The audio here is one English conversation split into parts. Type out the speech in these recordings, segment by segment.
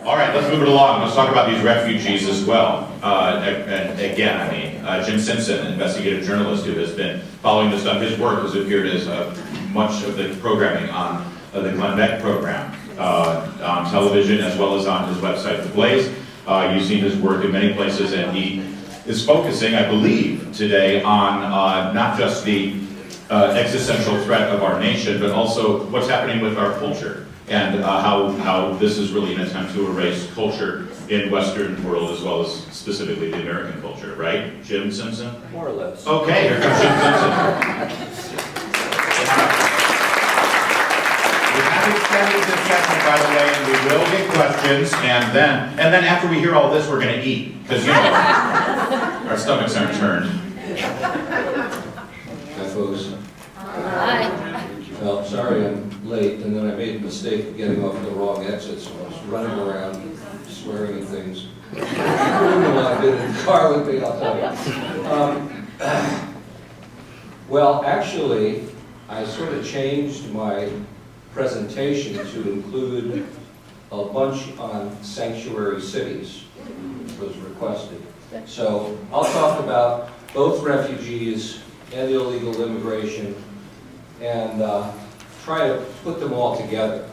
All right, let's move it along. Let's talk about these refugees as well. And again, Jim Simpson, investigative journalist who has been following this stuff, his work has appeared as much of the programming on the Glenn Beck program on television as well as on his website, The Blaze. You've seen his work in many places, and he is focusing, I believe, today on not just the existential threat of our nation, but also what's happening with our culture, and how this is really an attempt to erase culture in Western world as well as specifically the American culture, right? Jim Simpson? More or less. Okay, here comes Jim Simpson. We have extended this session, by the way, and we will get questions, and then after we hear all this, we're going to eat, because you know, our stomachs aren't turned. Hi, folks. Hi. Well, sorry I'm late, and then I made a mistake of getting off the wrong exit, so I was running around, swearing and things. I don't know what I did in the car with me, I'll tell you. Well, actually, I sort of changed my presentation to include a bunch on sanctuary cities, which was requested. So I'll talk about both refugees and illegal immigration, and try to put them all together.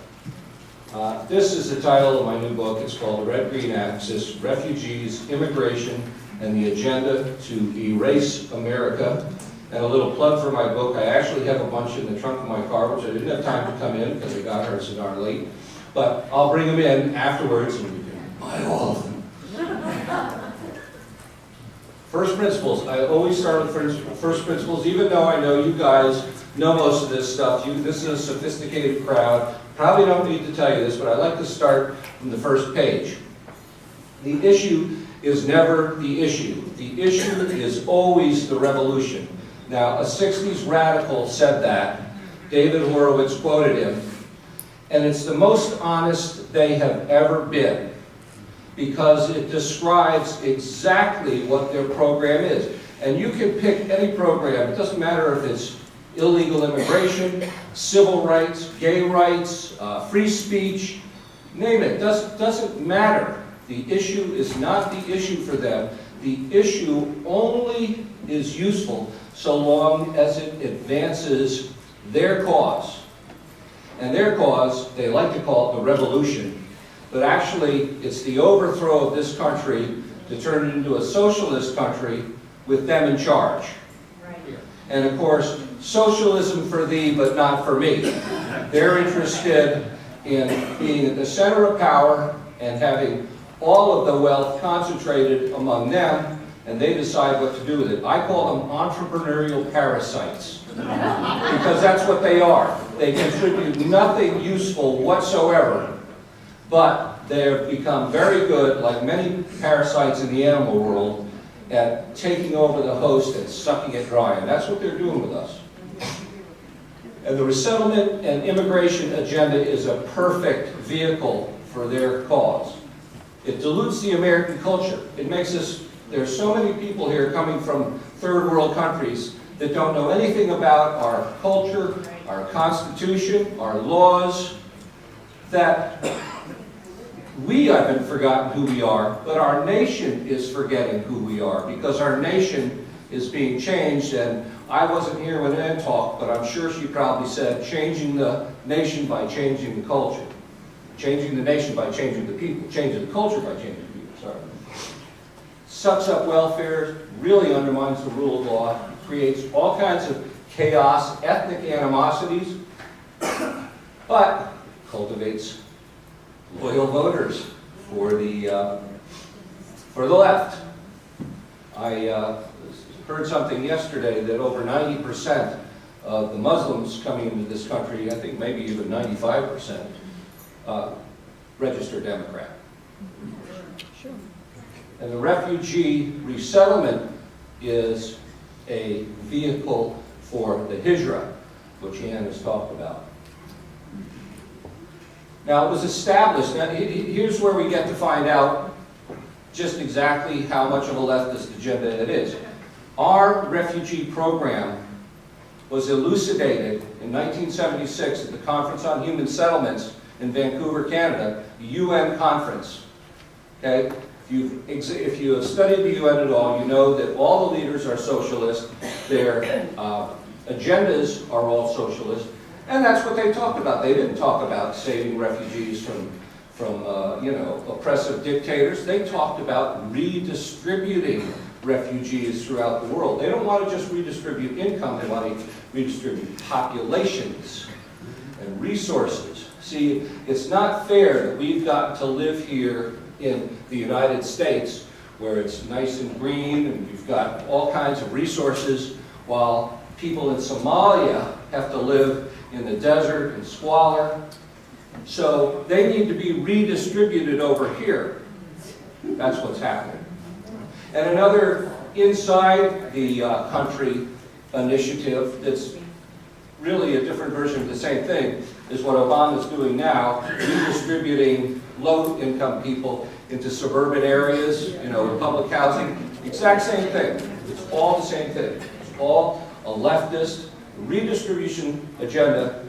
This is the title of my new book. It's called Red Green Axis: Refugees, Immigration, and the Agenda to Erase America. And a little plug for my book. I actually have a bunch in the trunk of my car, which I didn't have time to come in because I got here so darn late. But I'll bring them in afterwards and we can buy all of them. First principles. I always start with first principles, even though I know you guys know most of this stuff. This is a sophisticated crowd. Probably don't need to tell you this, but I like to start from the first page. The issue is never the issue. The issue is always the revolution. Now, a 60s radical said that. David Horowitz quoted him. And it's the most honest they have ever been, because it describes exactly what their program is. And you can pick any program. It doesn't matter if it's illegal immigration, civil rights, gay rights, free speech, name it. Doesn't matter. The issue is not the issue for them. The issue only is useful so long as it advances their cause. And their cause, they like to call it the revolution, but actually it's the overthrow of this country to turn it into a socialist country with them in charge. Right. And of course, socialism for thee, but not for me. They're interested in being at the center of power and having all of the wealth concentrated among them, and they decide what to do with it. I call them entrepreneurial parasites, because that's what they are. They contribute nothing useful whatsoever, but they have become very good, like many parasites in the animal world, at taking over the host and sucking it dry, and that's what they're doing with us. And the resettlement and immigration agenda is a perfect vehicle for their cause. It dilutes the American culture. It makes us, there's so many people here coming from third world countries that don't know anything about our culture, our constitution, our laws, that we haven't forgotten who we are, but our nation is forgetting who we are, because our nation is being changed. And I wasn't here when Ann talked, but I'm sure she probably said, changing the nation by changing the culture. Changing the nation by changing the people. Changing the culture by changing the people, sorry. Sucks up welfare, really undermines the rule of law, creates all kinds of chaos, ethnic animosities, but cultivates loyal voters for the left. I heard something yesterday that over 90% of the Muslims coming into this country, I think maybe even 95%, register Democrat. Sure. And the refugee resettlement is a vehicle for the hijra, which Ann has talked about. Now, it was established. Now, here's where we get to find out just exactly how much of a leftist agenda it is. Our refugee program was elucidated in 1976 at the Conference on Human Settlements in Vancouver, Canada, UN conference. Okay? If you have studied the UN at all, you know that all the leaders are socialist, their agendas are all socialist, and that's what they talked about. They didn't talk about saving refugees from oppressive dictators. They talked about redistributing refugees throughout the world. They don't want to just redistribute income, they want to redistribute populations and resources. See, it's not fair that we've gotten to live here in the United States where it's nice and green and we've got all kinds of resources, while people in Somalia have to live in the desert and squalor. So they need to be redistributed over here. That's what's happening. And another inside the country initiative that's really a different version of the same thing is what Obama's doing now, redistributing low-income people into suburban areas, in public housing. Exact same thing. It's all the same thing. It's all a leftist redistribution agenda,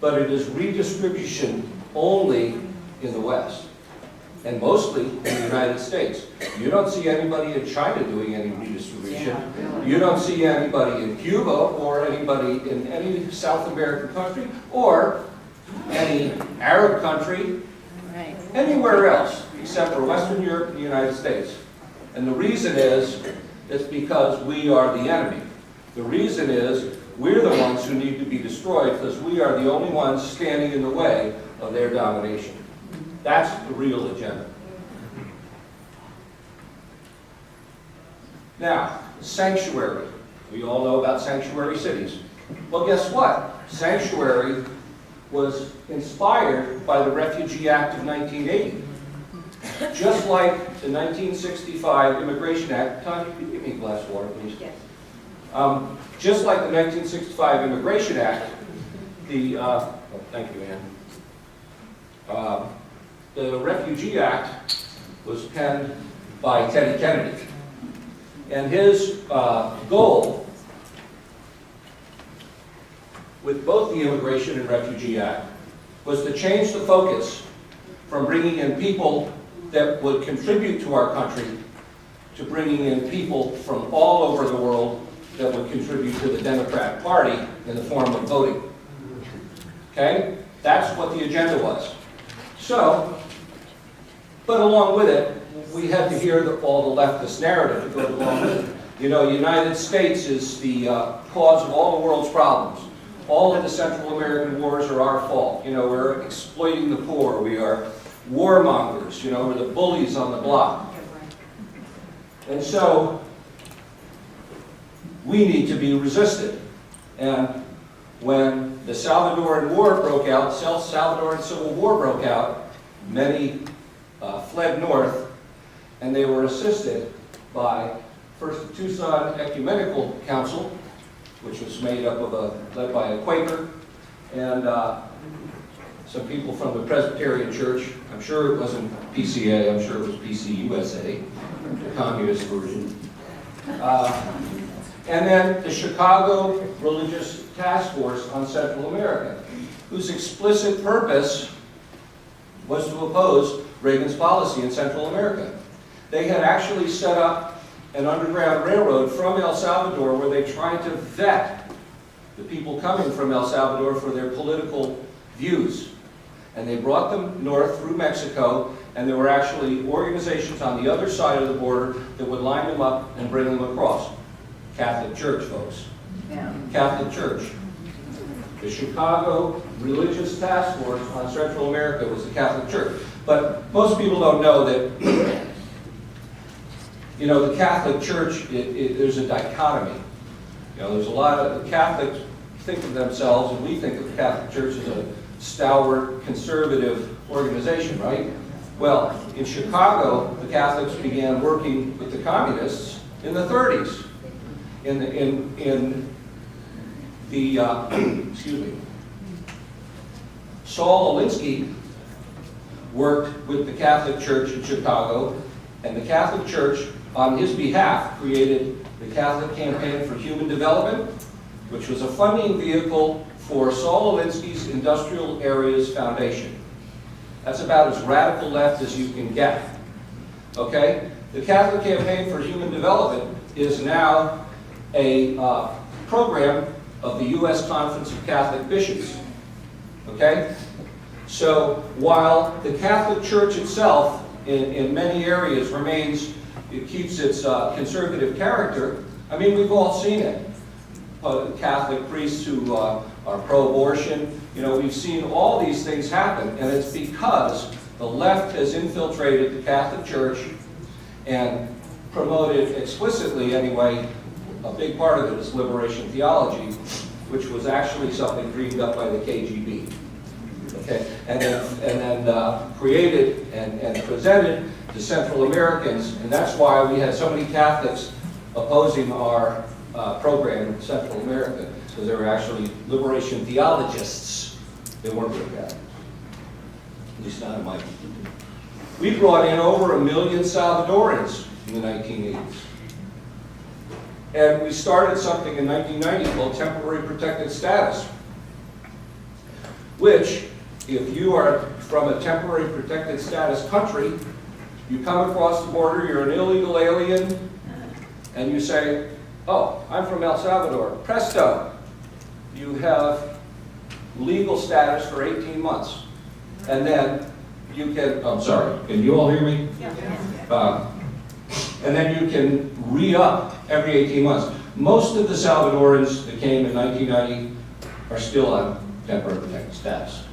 but it is redistribution only in the West, and mostly in the United States. You don't see anybody in China doing any redistribution. You don't see anybody in Cuba or anybody in any South American country or any Arab country, anywhere else except for Western Europe and the United States. And the reason is, it's because we are the enemy. The reason is, we're the ones who need to be destroyed because we are the only ones standing in the way of their domination. That's the real agenda. Now, sanctuary. We all know about sanctuary cities. Well, guess what? Sanctuary was inspired by the Refugee Act of 1980. Just like the 1965 Immigration Act. Tom, can you give me a glass of water, please? Yes. Just like the 1965 Immigration Act, thank you, Ann. The Refugee Act was penned by Teddy Kennedy. And his goal with both the Immigration and Refugee Act was to change the focus from bringing in people that would contribute to our country to bringing in people from all over the world that would contribute to the Democrat Party in the form of voting. Okay? That's what the agenda was. So, but along with it, we had to hear all the leftist narrative that goes along with it. The United States is the cause of all the world's problems. All of the Central American wars are our fault. We're exploiting the poor. We are warmongers. We're the bullies on the block. And so, we need to be resisted. And when the Salvadoran War broke out, Salvadoran Civil War broke out, many fled north, and they were assisted by first the Tucson Ecumenical Council, which was made up of led by a Quaker, and some people from the Presbyterian Church. I'm sure it wasn't PCA, I'm sure it was PCUSA, the communist version. And then the Chicago Religious Task Force on Central America, whose explicit purpose was to oppose Reagan's policy in Central America. They had actually set up an underground railroad from El Salvador where they tried to vet the people coming from El Salvador for their political views. And they brought them north through Mexico, and there were actually organizations on the other side of the border that would line them up and bring them across. Catholic Church, folks. Yeah. Catholic Church. The Chicago Religious Task Force on Central America was the Catholic Church. But most people don't know that, the Catholic Church, there's a dichotomy. There's a lot of, the Catholics think of themselves, and we think of the Catholic Church as a stalwart, conservative organization, right? Well, in Chicago, the Catholics began working with the communists in the 30s. Saul Alinsky worked with the Catholic Church in Chicago, and the Catholic Church, on his behalf, created the Catholic Campaign for Human Development, which was a funding vehicle for Saul Alinsky's Industrial Areas Foundation. That's about as radical left as you can get. Okay? The Catholic Campaign for Human Development is now a program of the U.S. Conference of Catholic Bishops. Okay? So while the Catholic Church itself, in many areas, it keeps its conservative character, I mean, we've all seen it. Catholic priests who are pro-abortion, we've seen all these things happen, and it's because the left has infiltrated the Catholic Church and promoted explicitly, anyway, a big part of it is liberation theology, which was actually something dreamed up by the KGB. Okay? And then created and presented to Central Americans, and that's why we had so many Catholics opposing our program in Central America, because they were actually liberation theologists. They weren't good Catholics. At least not in my opinion. We brought in over 1 million Salvadorans in the 1980s. And we started something in 1990 called temporary protected status, which, if you are from a temporary protected status country, you come across the border, you're an illegal alien, and you say, oh, I'm from El Salvador. Presto, you have legal status for 18 months. And then you can, I'm sorry, can you all hear me? Yeah. And then you can re-up every 18 months. Most of the Salvadorans that came in 1990 are still on temporary protected status.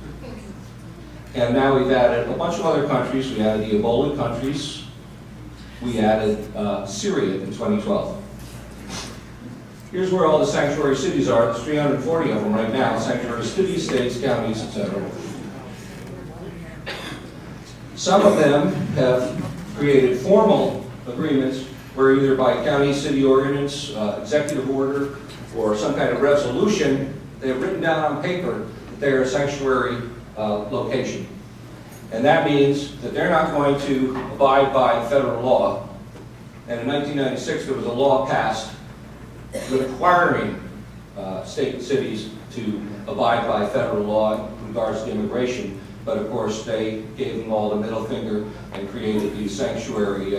And now we've added a bunch of other countries. We added the Ebola countries. We added Syria in 2012. Here's where all the sanctuary cities are. There's 340 of them right now. Sanctuary cities, states, counties, etc. Some of them have created formal agreements where either by county, city ordinance, executive order, or some kind of resolution, they've written down on paper that they're a sanctuary location. And that means that they're not going to abide by federal law. And in 1996, there was a law passed requiring state and cities to abide by federal law in regards to immigration. But of course, they gave them all the middle finger and created these sanctuary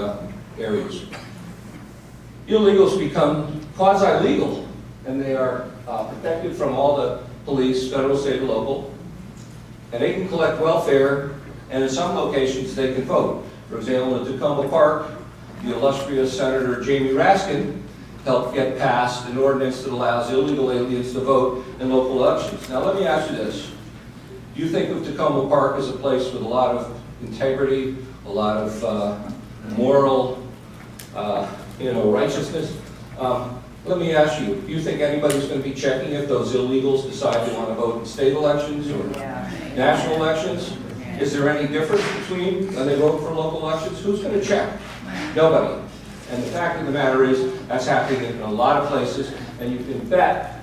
areas. Illegals become quasi-legal, and they are protected from all the police, federal, state, and local. And they can collect welfare, and in some locations they can vote. For example, in Tacoma Park, the illustrious Senator Jamie Raskin helped get passed an ordinance that allows illegal aliens to vote in local elections. Now let me ask you this. Do you think of Tacoma Park as a place with a lot of integrity, a lot of moral, righteousness? Let me ask you, do you think anybody's going to be checking if those illegals decide they want to vote in state elections or national elections? Is there any difference between when they vote for local elections? Who's going to check? Nobody. And the fact of the matter is, that's happening in a lot of places, and you can bet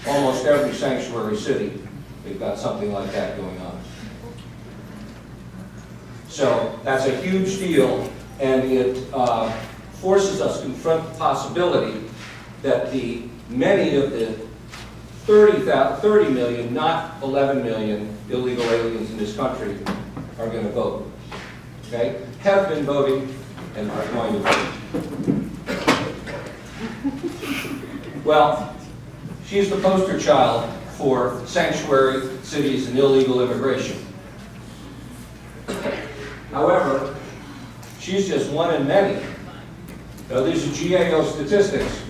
almost every sanctuary city they've got something like that going on. So that's a huge deal, and it forces us to confront the possibility that many of the 30 million, not 11 million illegal aliens in this country are going to vote. Okay? Have been voting and are going to vote. Well, she's the poster child for sanctuary cities and illegal immigration. However, she's just one in many. Now, these are GAO statistics.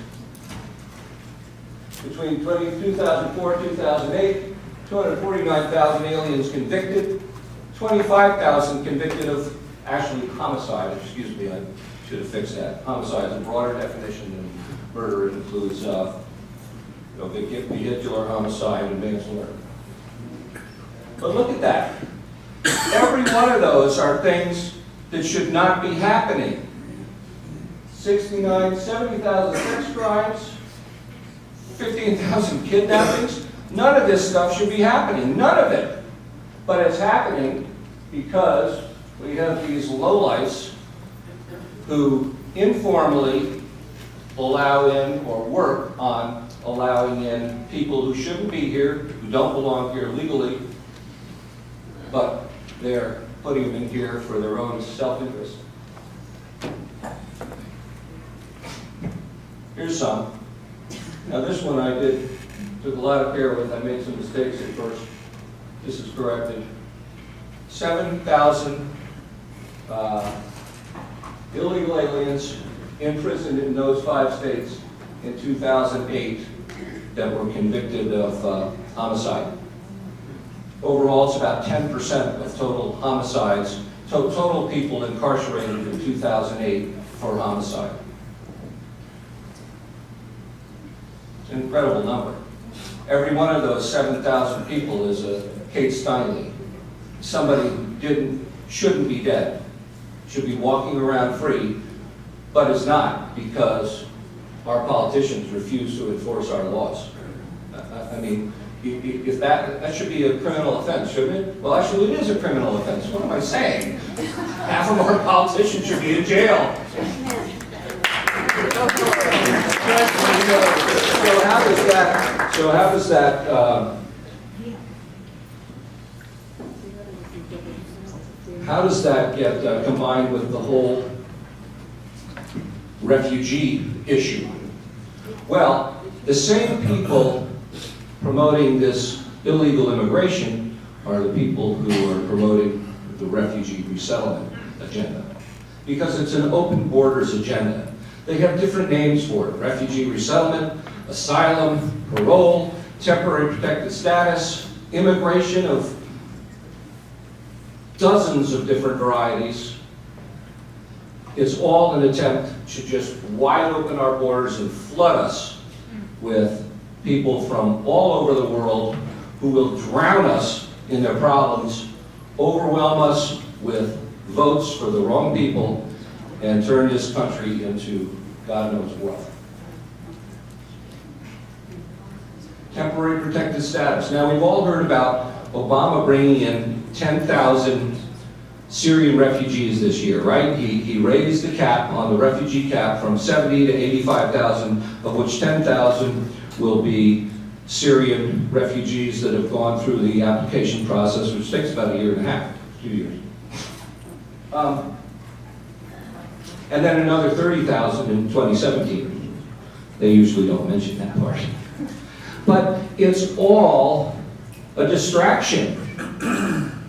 Between 2004 and 2008, 249,000 aliens convicted, 25,000 convicted of actually homicide. Excuse me, I should have fixed that. Homicide is a broader definition than murder. It includes vehicular homicide and manslaughter. But look at that. Every one of those are things that should not be happening. 70,000 sex crimes, 15,000 kidnappings. None of this stuff should be happening. None of it. But it's happening because we have these lowlifes who informally allow in or work on allowing in people who shouldn't be here, who don't belong here legally, but they're putting them in here for their own self-interest. Here's some. Now this one I took a lot of care with. I made some mistakes at first. This is corrected. 7,000 illegal aliens imprisoned in those 5 states in 2008 that were convicted of homicide. Overall, it's about 10% of total homicides, total people incarcerated in 2008 for homicide. It's an incredible number. Every one of those 7,000 people is a Kate Steinle. Somebody who shouldn't be dead, should be walking around free, but is not because our politicians refuse to enforce our laws. I mean, if that should be a criminal offense, shouldn't it? Well, actually, it is a criminal offense. What am I saying? Half of our politicians should be in jail. So how does that get combined with the whole refugee issue? Well, the same people promoting this illegal immigration are the people who are promoting the refugee resettlement agenda, because it's an open borders agenda. They have different names for it: refugee resettlement, asylum, parole, temporary protected status, immigration of dozens of different varieties. It's all an attempt to just wide open our borders and flood us with people from all over the world who will drown us in their problems, overwhelm us with votes for the wrong people, and turn this country into God knows what. Temporary protected status. Now, we've all heard about Obama bringing in 10,000 Syrian refugees this year, right? He raised the cap on the refugee cap from 70 to 85,000, of which 10,000 will be Syrian refugees that have gone through the application process, which takes about a year and a half, 2 years. And then another 30,000 in 2017. They usually don't mention that part. But it's all a distraction.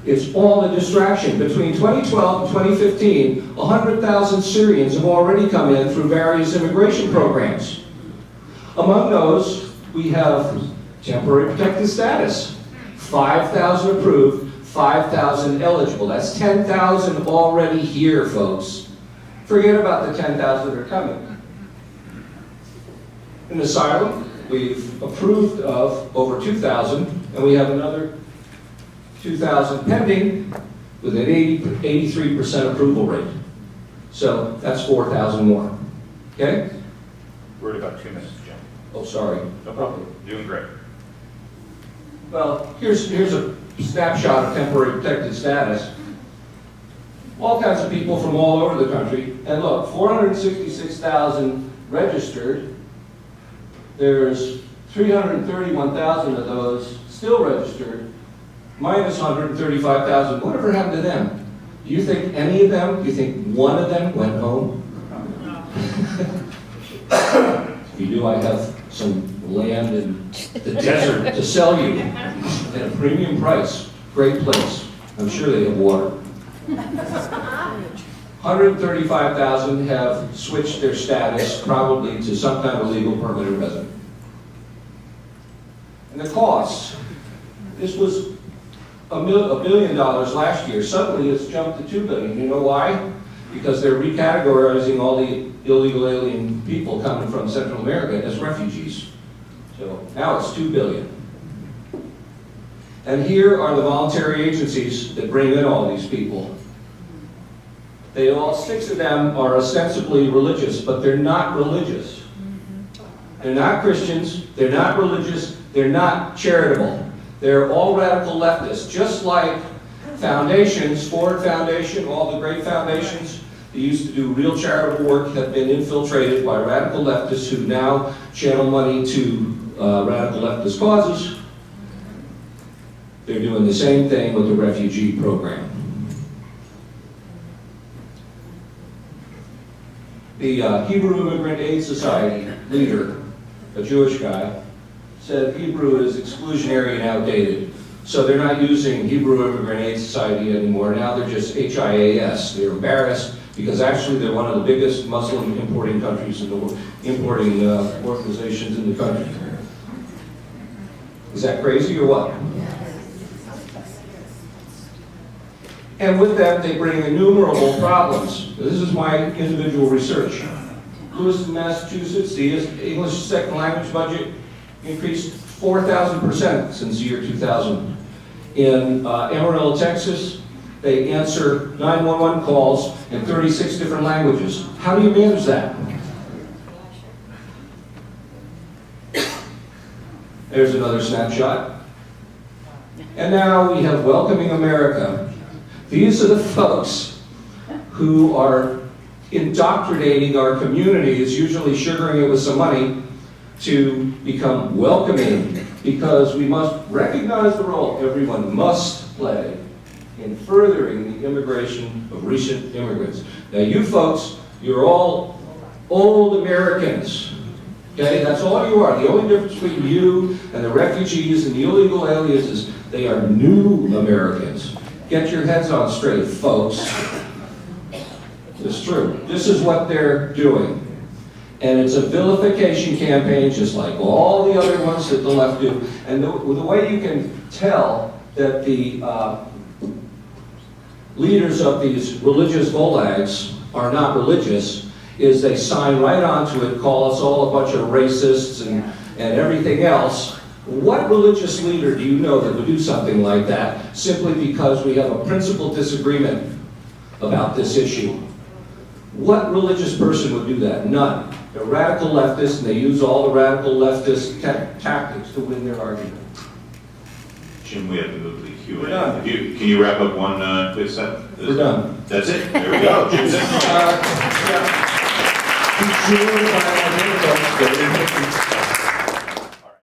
It's all a distraction. Between 2012 and 2015, 100,000 Syrians have already come in through various immigration programs. Among those, we have temporary protected status. 5,000 approved, 5,000 eligible. That's 10,000 already here, folks. Forget about the 10,000 that are coming. In asylum, we've approved of over 2,000, and we have another 2,000 pending with an 83% approval rate. So that's 4,000 more. Okay? We're at about 2 minutes, Jim. Oh, sorry. No problem. Doing great. Well, here's a snapshot of temporary protected status. All kinds of people from all over the country. And look, 466,000 registered. There's 331,000 of those still registered, minus 135,000. Whatever happened to them? Do you think any of them, do you think one of them went home? If you do, I have some land in the desert to sell you at a premium price. Great place. I'm sure they have water. 135,000 have switched their status, probably to some kind of legal permanent resident. And the costs, this was $1 billion last year. Suddenly it's jumped to $2 billion. You know why? Because they're recategorizing all the illegal alien people coming from Central America as refugees. So now it's $2 billion. And here are the voluntary agencies that bring in all these people. They all, 6 of them are ostensibly religious, but they're not religious. They're not Christians, they're not religious, they're not charitable. They're all radical leftists, just like foundations, Ford Foundation, all the great foundations that used to do real charitable work have been infiltrated by radical leftists who now channel money to radical leftist causes. They're doing the same thing with the refugee program. The Hebrew Immigrant Aid Society leader, a Jewish guy, said Hebrew is exclusionary and outdated. So they're not using Hebrew Immigrant Aid Society anymore. Now they're just HIAS. They're embarrassed because actually they're one of the biggest Muslim importing countries in the world, importing organizations in the country. Is that crazy or what? And with that, they bring innumerable problems. This is my individual research. Lewiston, Massachusetts, the English second language budget increased 4,000% since the year 2000. In Amarillo, Texas, they answer 911 calls in 36 different languages. How do you manage that? There's another snapshot. And now we have Welcoming America. These are the folks who are indoctrinating our communities, usually sugaring it with some money, to become welcoming, because we must recognize the role everyone must play in furthering the immigration of recent immigrants. Now you folks, you're all old Americans. Okay, that's all you are. The only difference between you and the refugees and the illegal aliens is they are new Americans. Get your heads on straight, folks. It's true. This is what they're doing. And it's a vilification campaign just like all the other ones that the left do. And the way you can tell that the leaders of these religious gulags are not religious is they sign right onto it, call us all a bunch of racists and everything else. What religious leader do you know that would do something like that simply because we have a principled disagreement about this issue? What religious person would do that? None. They're radical leftists, and they use all the radical leftist tactics to win their argument. Jim, we have to move to the Q&A. We're done. Can you wrap up one quick set? We're done. That's it? There we go. Jim Simpson. Yeah. Be sure to buy my book, folks.